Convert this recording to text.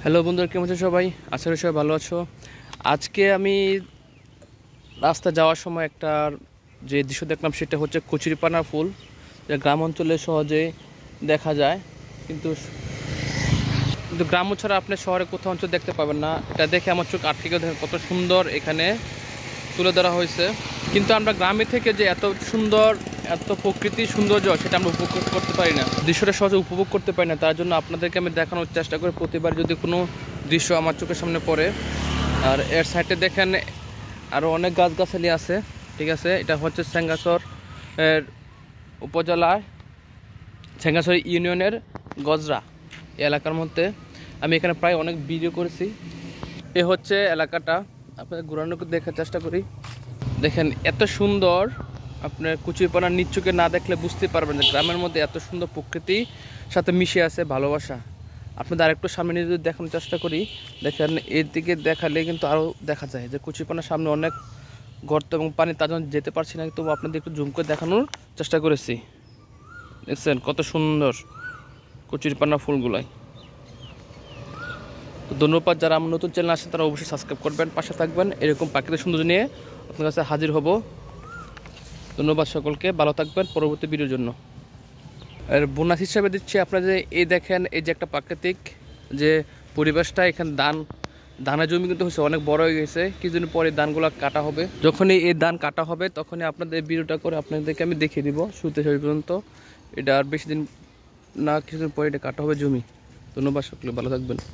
Hello বন্ধুরা, কেমন আছো সবাই? আশা করি সবাই ভালো আছো। আজকে আমি রাস্তা যাওয়ার সময় একটা যে দৃশ্য দেখলাম সেটা হচ্ছে কচুরিপানা ফুল, যা গ্রাম অঞ্চলে সহজে দেখা যায়, কিন্তু কিন্তু গ্রাম্য ছাড়া আপনি শহরে কোথাও অঞ্চল দেখতে পাবেন না। এটা দেখে আমার চোখ আটকে গেল, দেখেন কত সুন্দর এখানে তুলে ধরা হয়েছে। কিন্তু আমরা গ্রামে থেকে যে এত সুন্দর, এত প্রকৃতির সৌন্দর্য সেটা আমরা উপভোগ করতে পারি না, দৃশ্যটা সহজে উপভোগ করতে পারি না। তার জন্য আপনাদেরকে আমি দেখানোর চেষ্টা করি প্রতিবার যদি কোনো দৃশ্য আমার চোখের সামনে পড়ে। আর এর সাইডে দেখেন আরও অনেক গাছগাছালি আছে, ঠিক আছে। এটা হচ্ছে সেঙ্গাছর এর উপজেলায় সেঙ্গাছর ইউনিয়নের গজরা এই এলাকার মধ্যে। আমি এখানে প্রায় অনেক ভিডিও করেছি। এ হচ্ছে এলাকাটা, আপনাদের ঘুরানোর দেখার চেষ্টা করি। দেখেন এত সুন্দর, আপনার কচুরিপানার নিজ চোখে না দেখলে বুঝতে পারবেন যে গ্রামের মধ্যে এত সুন্দর প্রকৃতির সাথে মিশে আছে ভালোবাসা। আপনাদের আরেকটু সামনে নিয়ে যদি দেখানোর চেষ্টা করি, দেখেন এর দিকে দেখালে কিন্তু আরও দেখা যায় যে কচুরিপানার সামনে অনেক গর্ত এবং পানি, তার জন্য যেতে পারছি না, তবু আপনাদের একটু জুম করে দেখানোর চেষ্টা করেছি। দেখছেন কত সুন্দর কচুরিপানা ফুলগুলাই। তো ধন্যবাদ, যারা আমার নতুন চ্যানেল আসে তারা অবশ্যই সাবস্ক্রাইব করবেন, পাশে থাকবেন। এরকম প্রাকৃতিক সৌন্দর্য নিয়ে আপনার কাছে হাজির হব। ধন্যবাদ সকলকে, ভালো থাকবেন পরবর্তী ভিডিওর জন্য। আর বোনাস হিসাবে দিচ্ছি আপনাদের, এই দেখেন এই যে একটা প্রাকৃতিক যে পরিবেশটা, এখানে ধানের জমি কিন্তু হচ্ছে অনেক বড় হয়ে গেছে। কিছুদিন পরে ধানগুলো কাটা হবে, যখনই এই ধান কাটা হবে তখনই আপনাদের ভিডিওটা করে আপনাদেরকে আমি দেখিয়ে দিব শুরুতে শেষ পর্যন্ত। এটা আর বেশি দিন না, কিছুদিন পরে এটা কাটা হবে জমি। ধন্যবাদ সকলে, ভালো থাকবেন।